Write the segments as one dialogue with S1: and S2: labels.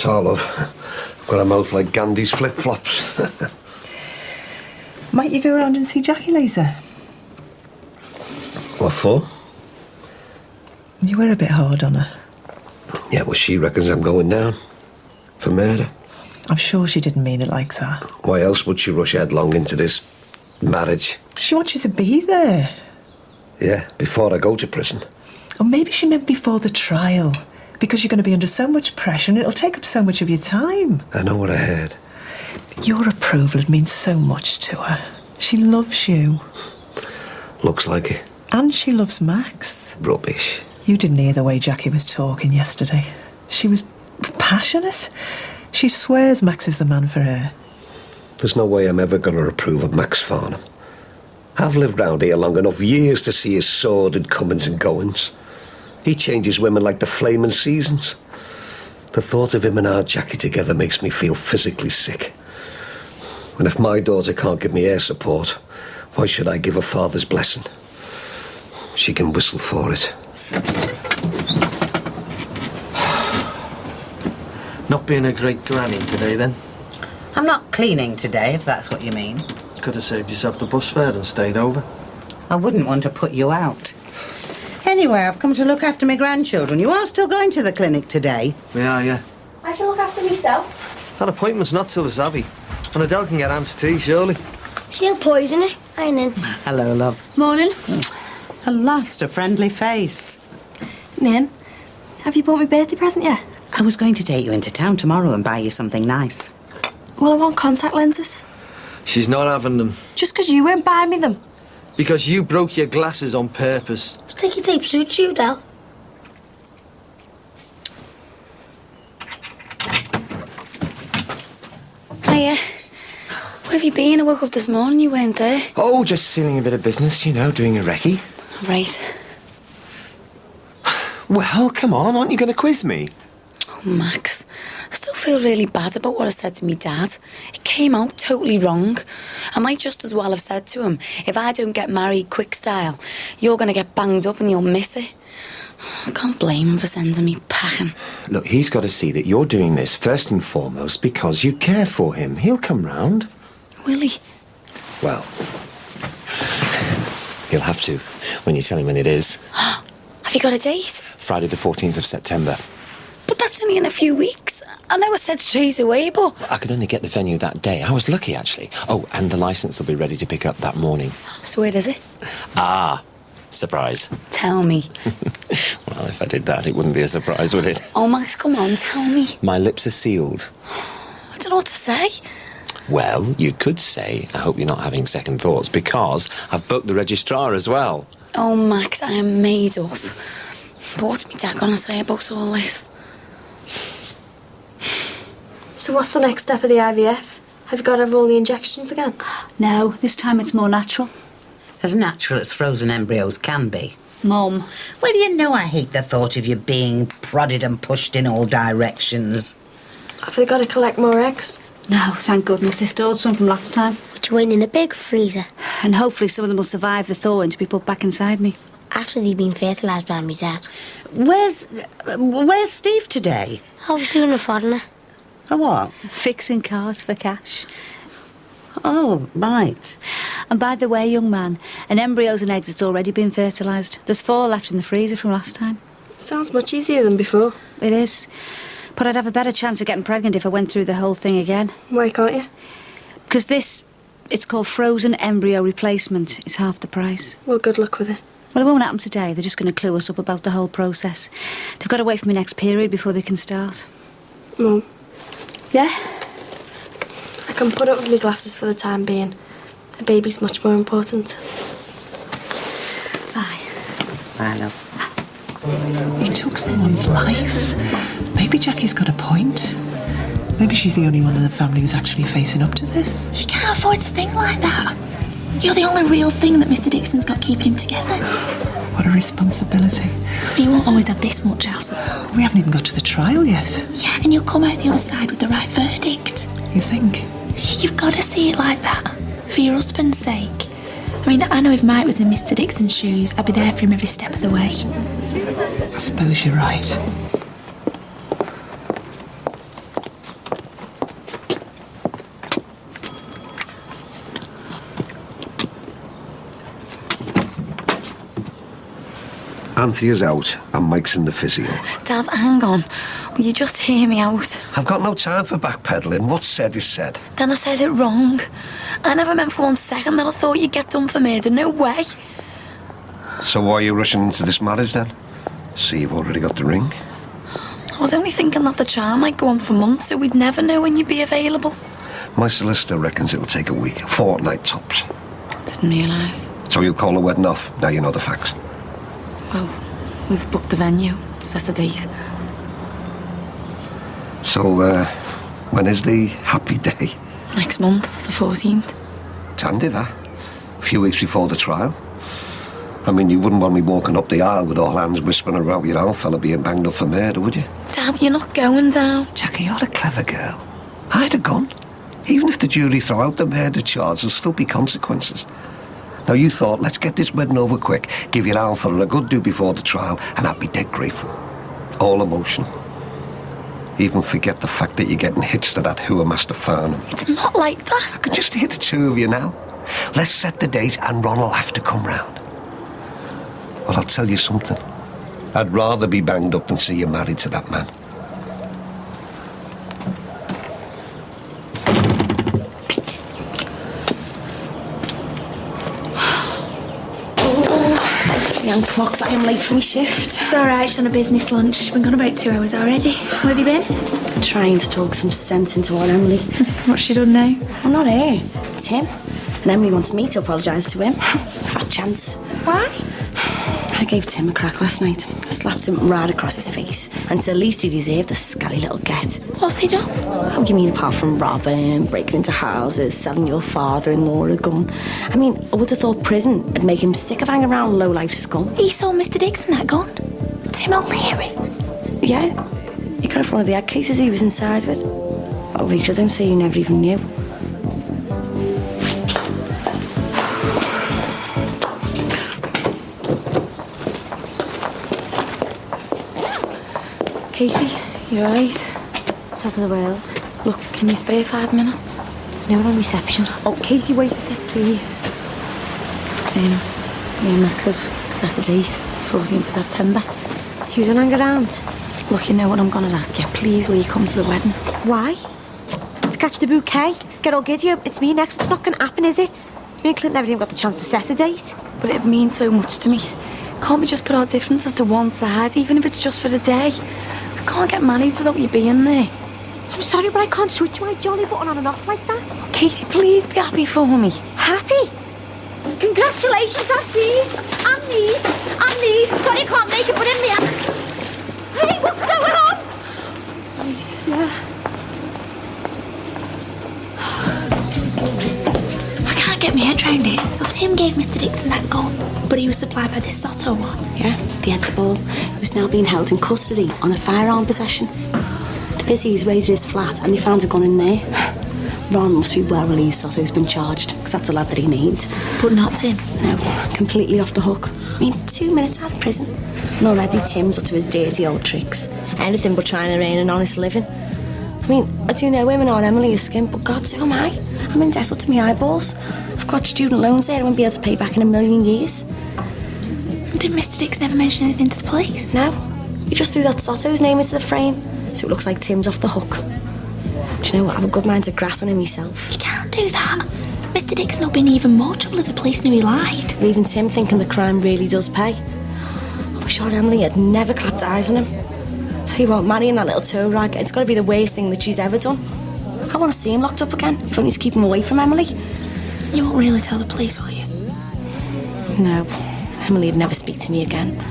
S1: all, love. I've got a mouth like Gandhi's flip-flops.
S2: Might you go around and see Jackie later?
S1: What for?
S2: You were a bit hard on her.
S1: Yeah, well, she reckons I'm going down. For murder.
S2: I'm sure she didn't mean it like that.
S1: Why else would she rush headlong into this marriage?
S2: She wants you to be there.
S1: Yeah, before I go to prison.
S2: Or maybe she meant before the trial. Because you're going to be under so much pressure and it'll take up so much of your time.
S1: I know what I heard.
S2: Your approval, it means so much to her. She loves you.
S1: Looks like it.
S2: And she loves Max.
S1: Rubbish.
S2: You didn't hear the way Jackie was talking yesterday. She was passionate. She swears Max is the man for her.
S1: There's no way I'm ever going to approve of Max Farnham. I've lived round here long enough years to see his sordid comings and goings. He changes women like the flaming seasons. The thought of him and our Jackie together makes me feel physically sick. And if my daughter can't give me air support, why should I give her father's blessing? She can whistle for it.
S3: Not being a great granny today, then?
S4: I'm not cleaning today, if that's what you mean.
S3: Could have saved yourself the bus fare and stayed over.
S4: I wouldn't want to put you out. Anyway, I've come to look after my grandchildren. You are still going to the clinic today?
S3: We are, yeah.
S5: I can look after myself.
S3: That appointment's not till this Abby. And Adele can get Aunt's tea, surely.
S5: She'll poison it. I know.
S4: Hello, love.
S5: Morning.
S4: At last, a friendly face.
S5: Nan, have you bought me birthday present yet?
S4: I was going to take you into town tomorrow and buy you something nice.
S5: Well, I want contact lenses.
S3: She's not having them.
S5: Just because you won't buy me them.
S3: Because you broke your glasses on purpose.
S5: Sticky tape suits you, Del. Hiya. Where have you been? I woke up this morning, you weren't there.
S6: Oh, just sealing a bit of business, you know, doing a recce.
S5: Right.
S6: Well, come on, aren't you going to quiz me?
S5: Oh, Max. I still feel really bad about what I said to me dad. It came out totally wrong. I might just as well have said to him, if I don't get married quick style, you're going to get banged up and you'll miss it. I can't blame him for sending me packing.
S6: Look, he's got to see that you're doing this first and foremost because you care for him. He'll come round.
S5: Will he?
S6: Well, he'll have to when you tell him when it is.
S5: Have you got a date?
S6: Friday the 14th of September.
S5: But that's only in a few weeks. I know I said straight away, but...
S6: I could only get the venue that day. I was lucky, actually. Oh, and the licence will be ready to pick up that morning.
S5: So where is it?
S6: Ah, surprise.
S5: Tell me.
S6: Well, if I did that, it wouldn't be a surprise, would it?
S5: Oh, Max, come on, tell me.
S6: My lips are sealed.
S5: I don't know what to say.
S6: Well, you could say, I hope you're not having second thoughts, because I've booked the registrar as well.
S5: Oh, Max, I am made up. But what's my dad gonna say about all this?
S7: So what's the next step of the IVF? Have you got to have all the injections again?
S8: No, this time it's more natural.
S4: As natural as frozen embryos can be.
S8: Mum.
S4: Well, you know I hate the thought of you being prodded and pushed in all directions.
S7: Have they got to collect more eggs?
S8: No, thank goodness. They stored some from last time.
S5: Which went in a big freezer.
S8: And hopefully some of them will survive the thawing to be put back inside me.
S5: After they've been fertilised by my dad.
S4: Where's Steve today?
S5: I was doing a foreigner.
S4: A what?
S8: Fixing cars for cash.
S4: Oh, right.
S8: And by the way, young man, an embryo's and eggs that's already been fertilised. There's 4 left in the freezer from last time.
S7: Sounds much easier than before.
S8: It is. But I'd have a better chance of getting pregnant if I went through the whole thing again.
S7: Why can't you?
S8: Because it's called frozen embryo replacement. It's half the price.
S7: Well, good luck with it.
S8: Well, it won't happen today. They're just going to clue us up about the whole process. They've got to wait for my next period before they can start.
S7: Mum,
S8: Yeah?
S7: I can put up with my glasses for the time being. A baby's much more important.
S8: Bye.
S4: I know.
S2: He took someone's life. Maybe Jackie's got a point. Maybe she's the only one in the family who's actually facing up to this.
S9: You can't afford to think like that. You're the only real thing that Mr. Dixon's got keeping him together.
S2: What a responsibility.
S9: But you won't always have this much hassle.
S2: We haven't even got to the trial yet.
S9: Yeah, and you'll come out the other side with the right verdict.
S2: You think?
S9: You've got to see it like that. For your husband's sake. I mean, I know if Mike was in Mr. Dixon's shoes, I'd be there for him every step of the way.
S2: I suppose you're right.
S1: Anthea's out and Mike's in the physio.
S5: Dad, hang on. Will you just hear me out?
S1: I've got no time for backpedaling. What's said is said.
S5: Then I said it wrong. I never meant for 1 second that I thought you'd get done for murder. No way.
S1: So why are you rushing into this marriage then? See, you've already got the ring.
S5: I was only thinking that the trial might go on for months, so we'd never know when you'd be available.
S1: My solicitor reckons it'll take a week, a fortnight tops.
S5: Didn't realise.
S1: So you'll call the wedding off, now you know the facts.
S5: Well, we've booked the venue, set a date.
S1: So, when is the happy day?
S5: Next month, the 14th.
S1: It's handy, that. A few weeks before the trial. I mean, you wouldn't want me walking up the aisle with all hands whispering about your old fella being banged up for murder, would you?
S5: Dad, you're not going down.
S1: Jackie, you're a clever girl. I'd have gone. Even if the jury throw out the murder charge, there'll still be consequences. Now, you thought, let's get this wedding over quick, give your old fella a good do before the trial, and I'd be dead grateful. All emotional. Even forget the fact that you're getting hitched to that Who Master Farnham.
S5: It's not like that.
S1: I can just hear the two of you now. Let's set the date and Ron will have to come round. Well, I'll tell you something. I'd rather be banged up than see you married to that man.
S7: Young clocks, I am late for my shift.
S9: It's all right, she's on a business lunch. Been gone about 2 hours already. Where have you been?
S7: Trying to talk some sense into our Emily.
S9: What's she done now?
S7: I'm not her. It's him. And Emily wants me to apologise to him. Fat chance.
S9: Why?
S7: I gave Tim a crack last night. I slapped him right across his face. And it's the least he deserved, the scally little get.
S9: What's he done?
S7: How do you mean apart from robbing, breaking into houses, selling your father-in-law a gun? I mean, I would have thought prison would make him sick of hanging around low-life scum.
S9: He sold Mr. Dixon that gun. Tim O'Leary.
S7: Yeah, he got it from one of the egg cases he was inside with. Oh, Rachel, don't say you never even knew.
S5: Katie, you alright?
S7: Top of the world.
S5: Look, can you spare 5 minutes?
S7: There's no one on reception.
S5: Oh, Katie, wait a sec, please. Me and Max have set a date, 14th of September.
S7: You don't hang around.
S5: Look, you know what I'm gonna ask you. Please, will you come to the wedding?
S7: Why? To catch the bouquet? Get all giddy up. It's me next. It's not going to happen, is it? Me and Clint never even got the chance to set a date.
S5: But it means so much to me. Can't we just put our differences to one side, even if it's just for the day? I can't get married without you being there.
S7: I'm sorry, but I can't switch my jolly button on and off like that.
S5: Katie, please be happy for me.
S7: Happy? Congratulations on these, and these, and these. Sorry I can't make it, but in the end. Hey, what's going on?
S5: Please.
S7: Yeah.
S9: I can't get my head round it. So Tim gave Mr. Dixon that gun, but he was supplied by this Soto one.
S7: Yeah, the Ed the Ball, who's now being held in custody on a firearm possession. The busies raided his flat and they found a gun in there. Ron must be well relieved Soto's been charged, because that's the lad that he named.
S9: But not Tim.
S7: No, completely off the hook. I mean, 2 minutes out of prison. And already Tim's up to his dirty old tricks. Anything but trying to earn an honest living. I mean, I do know women on Emily is skint, but God, so am I. I'm in debt up to my eyeballs. I've got student loans there I won't be able to pay back in a million years.
S9: Did Mr. Dixon ever mention anything to the police?
S7: No, he just threw that Soto's name into the frame, so it looks like Tim's off the hook. Do you know what? I have a good mind to grass on him myself.
S9: You can't do that. Mr. Dixon will be in even more trouble if the police knew he lied.
S7: Leaving Tim thinking the crime really does pay. I wish our Emily had never clapped eyes on him. Tell you what, marrying that little toe rag, it's got to be the worst thing that she's ever done. I want to see him locked up again, if only to keep him away from Emily.
S9: You won't really tell the police, will you?
S7: No, Emily'd never speak to me again.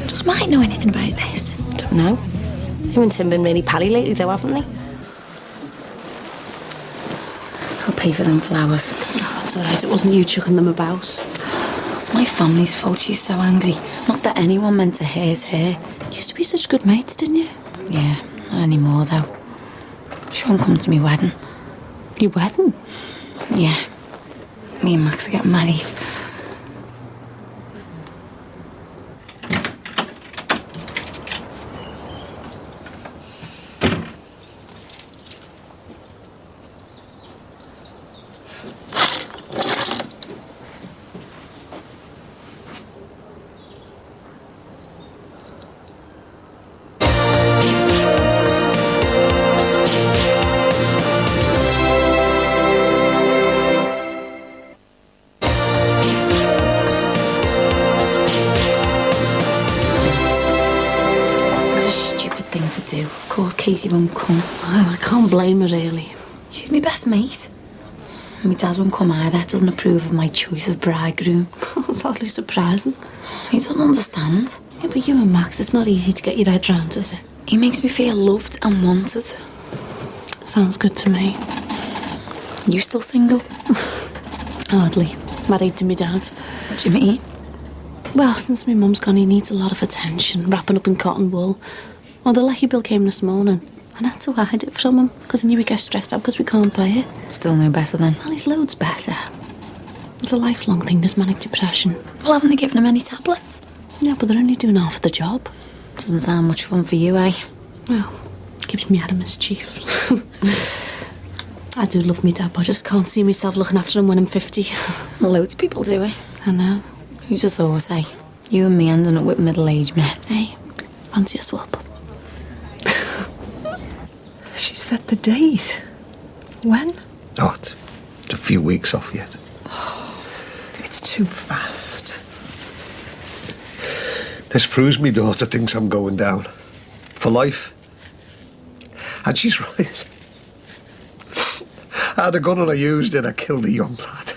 S9: Does Mike know anything about this?
S7: Don't know. Him and Tim been really pally lately though, haven't they?
S5: I'll pay for them flowers.
S7: Oh, it's all right, it wasn't you chucking them about.
S5: It's my family's fault she's so angry. Not that anyone meant to hurt her.
S7: You used to be such good mates, didn't you?
S5: Yeah, not anymore though. She won't come to me wedding.
S7: Your wedding?
S5: Yeah. Me and Max are getting married. do. Of course Casey won't come.
S7: Well, I can't blame her, really.
S5: She's my best mate. My dad won't come either. Doesn't approve of my choice of bridegroom.
S7: It's hardly surprising.
S5: He doesn't understand.
S7: Yeah, but you and Max, it's not easy to get your head round, is it?
S5: He makes me feel loved and wanted.
S7: Sounds good to me.
S5: You still single?
S7: Hardly. Married to my dad.
S5: What do you mean?
S7: Well, since my mum's gone, he needs a lot of attention, wrapping up in cotton wool. Well, the lecky bill came this morning, and I had to hide it from him, because I knew he'd get stressed out because we can't pay it.
S5: Still no better then?
S7: Well, he's loads better. It's a lifelong thing, this manic depression.
S5: Well, haven't they given him any tablets?
S7: Yeah, but they're only doing half the job.
S5: Doesn't sound much fun for you, eh?
S7: Well, keeps me out of mischief. I do love me dad, but I just can't see myself looking after him when I'm 50.
S5: Loads of people do it.
S7: I know.
S5: Who'd have thought, eh? You and me ending up with middle-aged men.
S7: Hey, fancy a swap?
S2: She set the date. When?
S1: Oh, it's a few weeks off yet.
S2: It's too fast.
S1: This proves me daughter thinks I'm going down. For life. And she's right. I had a gun and I used it. I killed a young lad.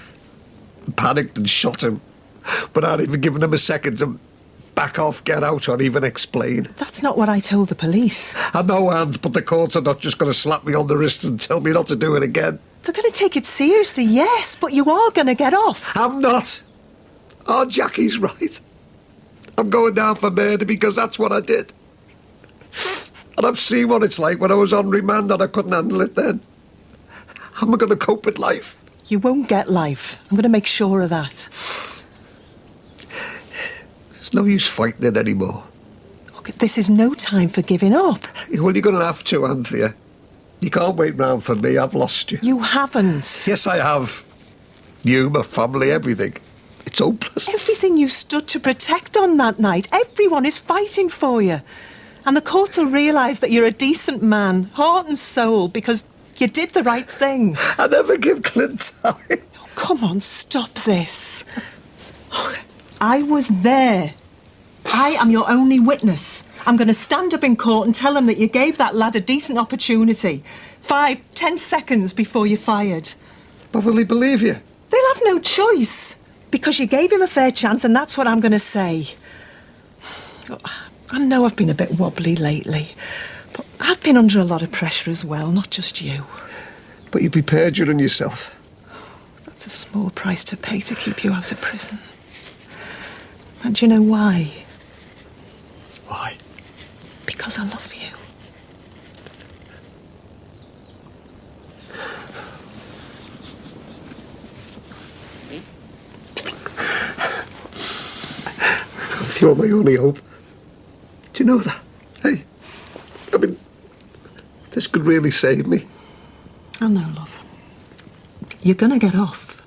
S1: Panicked and shot him. But I hadn't even given him a second to back off, get out, or even explain.
S2: That's not what I told the police.
S1: I know, and but the courts are not just going to slap me on the wrist and tell me not to do it again.
S2: They're going to take it seriously, yes, but you are going to get off.
S1: I'm not. Oh, Jackie's right. I'm going down for murder because that's what I did. And I've seen what it's like when I was on remand and I couldn't handle it then. How am I going to cope with life?
S2: You won't get life. I'm going to make sure of that.
S1: There's no use fighting it anymore.
S2: Look, this is no time for giving up.
S1: Well, you're going to have to, Anthea. You can't wait round for me. I've lost you.
S2: You haven't.
S1: Yes, I have. You, my family, everything. It's hopeless.
S2: Everything you stood to protect on that night, everyone is fighting for you. And the court will realise that you're a decent man, heart and soul, because you did the right thing.
S1: I never give Clint time.
S2: Oh, come on, stop this. Oh, I was there. I am your only witness. I'm going to stand up in court and tell him that you gave that lad a decent opportunity. 5, 10 seconds before you fired.
S1: But will he believe you?
S2: They'll have no choice. Because you gave him a fair chance, and that's what I'm going to say. I know I've been a bit wobbly lately, but I've been under a lot of pressure as well, not just you.
S1: But you'd be perjuring yourself.
S2: That's a small price to pay to keep you out of prison. And do you know why?
S1: Why?
S2: Because I love you.
S1: You're my only hope. Do you know that? Hey, I mean, this could really save me.
S2: I know, love. You're going to get off.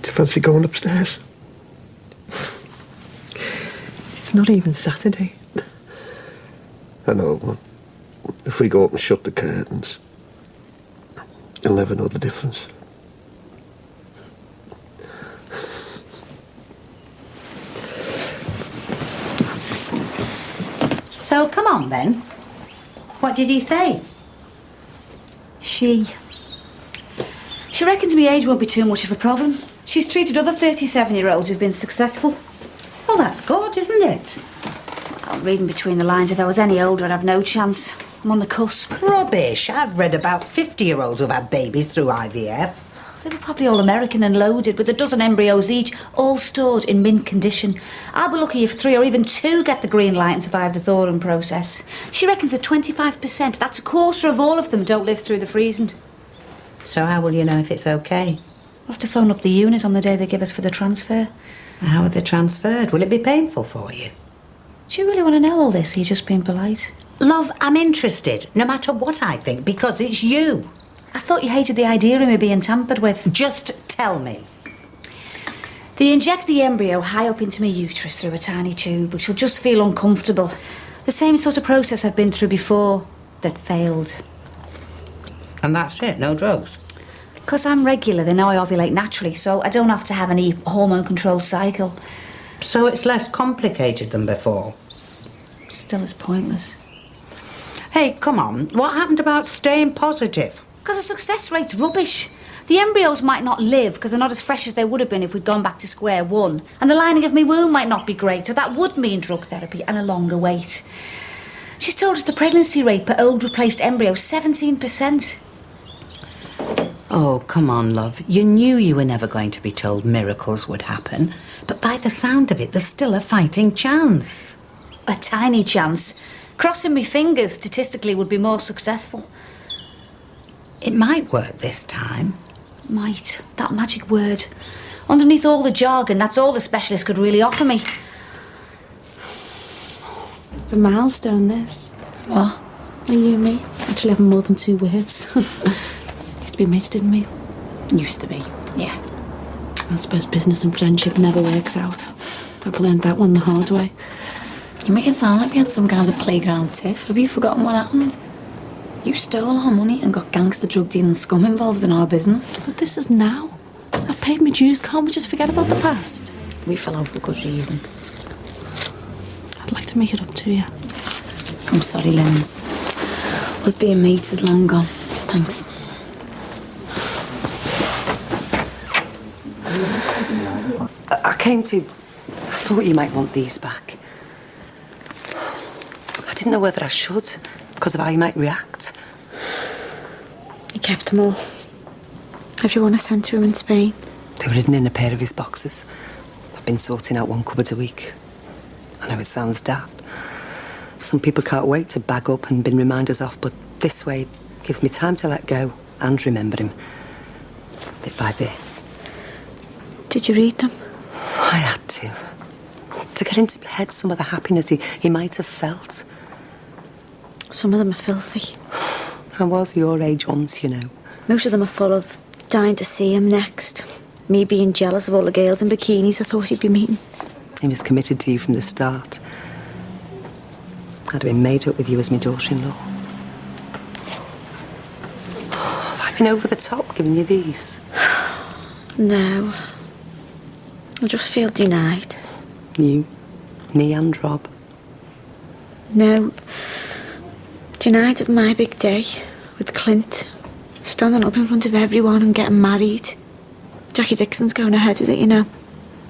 S1: Do you fancy going upstairs?
S2: It's not even Saturday.
S1: I know, but if we go up and shut the curtains, you'll never know the difference.
S4: So, come on then. What did he say?
S8: She reckons my age won't be too much of a problem. She's treated other 37-year-olds who've been successful.
S4: Well, that's good, isn't it?
S8: Well, reading between the lines, if I was any older, I'd have no chance. I'm on the cusp.
S4: Rubbish. I've read about 50-year-olds who've had babies through IVF.
S8: They were probably all American and loaded, with a dozen embryos each, all stored in mint condition. I'll be lucky if 3 or even 2 get the green light and survive the thawing process. She reckons that 25%, that's a quarter of all of them, don't live through the freezing.
S4: So how will you know if it's okay?
S8: We'll have to phone up the unit on the day they give us for the transfer.
S4: How are they transferred? Will it be painful for you?
S8: Do you really want to know all this, or are you just being polite?
S4: Love, I'm interested, no matter what I think, because it's you.
S8: I thought you hated the idea of me being tampered with.
S4: Just tell me.
S8: They inject the embryo high up into my uterus through a tiny tube, which will just feel uncomfortable. The same sort of process I've been through before that failed.
S4: And that's it, no drugs?
S8: Because I'm regular, they know I ovulate naturally, so I don't have to have any hormone-controlled cycle.
S4: So it's less complicated than before?
S8: Still as pointless.
S4: Hey, come on. What happened about staying positive?
S8: Because the success rate's rubbish. The embryos might not live because they're not as fresh as they would have been if we'd gone back to square one. And the lining of my womb might not be great, so that would mean drug therapy and a longer wait. She's told us the pregnancy rate per old replaced embryo is 17%.
S4: Oh, come on, love. You knew you were never going to be told miracles would happen. But by the sound of it, there's still a fighting chance.
S8: A tiny chance. Crossing my fingers statistically would be more successful.
S4: It might work this time.
S8: Might. That magic word. Underneath all the jargon, that's all the specialist could really offer me.
S10: It's a milestone, this.
S5: What?
S10: Are you and me? Actually having more than 2 words. Used to be mates, didn't we?
S5: Used to be, yeah.
S10: I suppose business and friendship never works out. I've learned that one the hard way.
S5: You make it sound like we had some kind of playground tiff. Have you forgotten what happened? You stole our money and got gangster drug dealing scum involved in our business.
S10: But this is now. I've paid my dues. Can't we just forget about the past?
S5: We fell out for good reason.
S10: I'd like to make it up to you.
S5: I'm sorry, Linz. Us being mates is long gone. Thanks.
S11: I came to... I thought you might want these back. I didn't know whether I should, because of how you might react.
S7: He kept them all. Everyone I sent to him in Spain.
S11: They were hidden in a pair of his boxes. I've been sorting out 1 cupboard a week. I know it sounds daft. Some people can't wait to bag up and bin reminders off, but this way gives me time to let go and remember him. Bit by bit.
S7: Did you read them?
S11: I had to. To get into my head some of the happiness he might have felt.
S7: Some of them are filthy.
S11: I was your age once, you know.
S7: Most of them are full of dying to see him next. Me being jealous of all the girls in bikinis I thought he'd be meeting.
S11: He was committed to you from the start. I'd have been made up with you as my daughter-in-law. Have I been over the top giving you these?
S7: No. I just feel denied.
S11: You, me and Rob.
S7: No. Denied of my big day with Clint. Standing up in front of everyone and getting married. Jackie Dixon's going ahead with it, you know.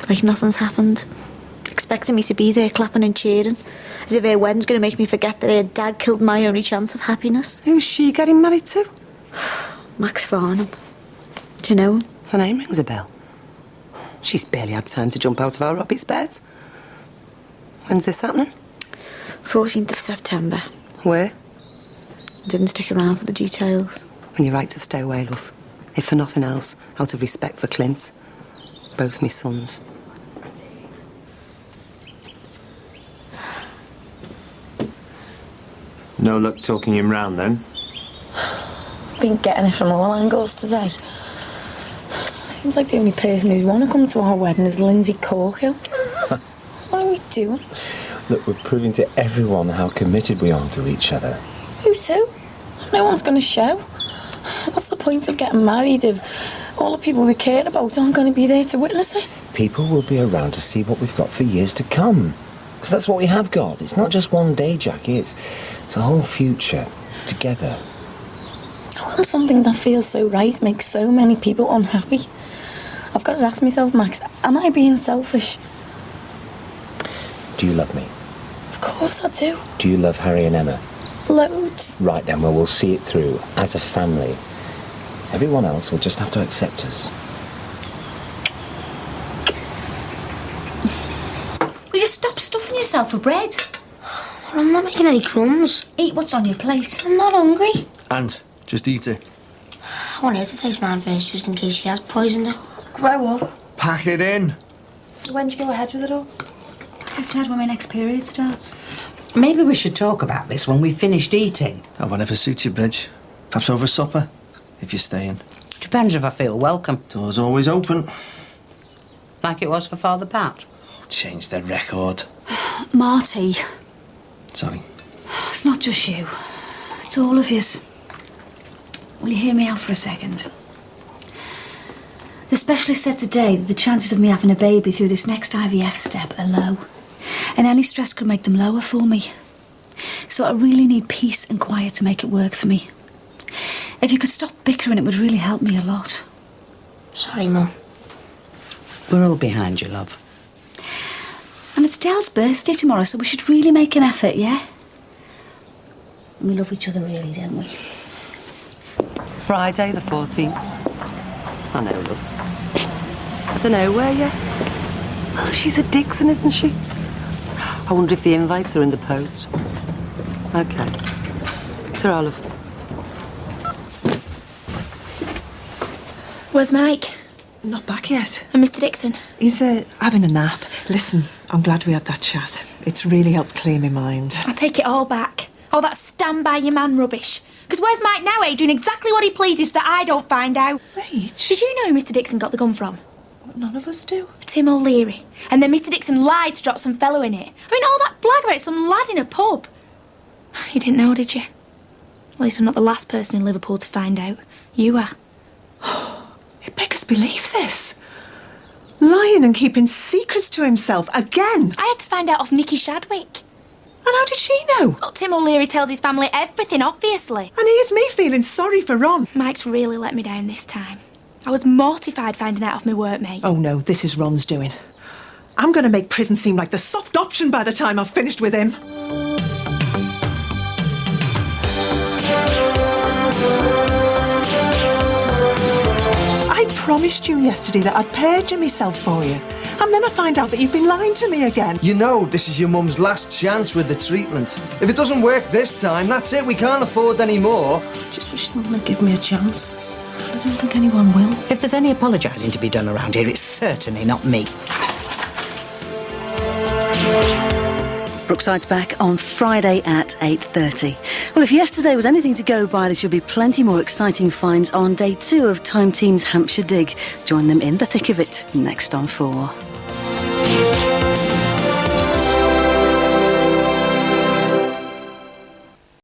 S7: Like nothing's happened. Expecting me to be there clapping and cheering. As if her wedding's going to make me forget that her dad killed my only chance of happiness.
S11: Who's she getting married to?
S7: Max Farnham. Do you know him?
S11: The name rings a bell. She's barely had time to jump out of our Robbie's bed. When's this happening?
S7: 14th of September.
S11: Where?
S7: Didn't stick around for the details.
S11: And you're right to stay away, love. If for nothing else, out of respect for Clint. Both my sons.
S6: No luck talking him round, then?
S5: Been getting it from all angles today. Seems like the only person who'd want to come to our wedding is Lindsay Corkill. What are we doing?
S6: Look, we're proving to everyone how committed we are to each other.
S5: Who to? No one's going to show. What's the point of getting married if all the people we cared about aren't going to be there to witness it?
S6: People will be around to see what we've got for years to come. Because that's what we have got. It's not just one day, Jackie. It's a whole future. Together.
S5: How can something that feels so right make so many people unhappy? I've got to ask myself, Max, am I being selfish?
S6: Do you love me?
S5: Of course I do.
S6: Do you love Harry and Emma?
S5: Loads.
S6: Right then, well, we'll see it through as a family. Everyone else will just have to accept us.
S8: Will you stop stuffing yourself for bread?
S7: I'm not making any crumbs.
S8: Eat what's on your plate.
S7: I'm not hungry.
S12: And just eat it.
S7: I want her to taste mine first, just in case she has poisoned it. Grow up.
S12: Pack it in.
S8: So when do you go ahead with it all? Like I said, when my next period starts.
S4: Maybe we should talk about this when we've finished eating.
S12: Oh, whenever suits you, Bridge. Perhaps over supper, if you're staying.
S4: Depends if I feel welcome.
S12: Door's always open.
S4: Like it was for Father Pat.
S12: Change their record.
S8: Marty.
S12: Sorry.
S8: It's not just you. It's all of yous. Will you hear me out for a second? The specialist said today that the chances of me having a baby through this next IVF step are low. And any stress could make them lower for me. So I really need peace and quiet to make it work for me. If you could stop bickering, it would really help me a lot.
S7: Sorry, Mum.
S4: We're all behind you, love.
S8: And it's Dell's birthday tomorrow, so we should really make an effort, yeah? We love each other really, don't we?
S11: Friday the 14th. I know, love. I don't know, where you? Oh, she's a Dixon, isn't she? I wonder if the invites are in the post. Okay. Ta-ra, love.
S9: Where's Mike?
S2: Not back yet.
S9: And Mr. Dixon?
S2: He's having a nap. Listen, I'm glad we had that chat. It's really helped clear my mind.
S9: I take it all back. All that stand by your man rubbish. Because where's Mike now, doing exactly what he pleases so that I don't find out?
S2: Rach.
S9: Did you know who Mr. Dixon got the gun from?
S2: None of us do.
S9: Tim O'Leary. And then Mr. Dixon lied to drop some fellow in it. I mean, all that blag about some lad in a pub. You didn't know, did you? At least I'm not the last person in Liverpool to find out. You are.
S2: It makes us believe this. Lying and keeping secrets to himself again.
S9: I had to find out off Nicky Shadwick.
S2: And how did she know?
S9: Well, Tim O'Leary tells his family everything, obviously.
S2: And here's me feeling sorry for Ron.
S9: Mike's really let me down this time. I was mortified finding out off my workmate.
S2: Oh no, this is Ron's doing. I'm going to make prison seem like the soft option by the time I've finished with him. I promised you yesterday that I'd perjure myself for you. And then I find out that you've been lying to me again.
S3: You know this is your mum's last chance with the treatment. If it doesn't work this time, that's it. We can't afford any more.
S10: Just wish someone would give me a chance. I don't think anyone will.
S4: If there's any apologising to be done around here, it's certainly not me.
S13: Brookside's back on Friday at 8:30. Well, if yesterday was anything to go by, there should be plenty more exciting finds on day 2 of Time Team's Hampshire Dig. Join them in the thick of it next on 4.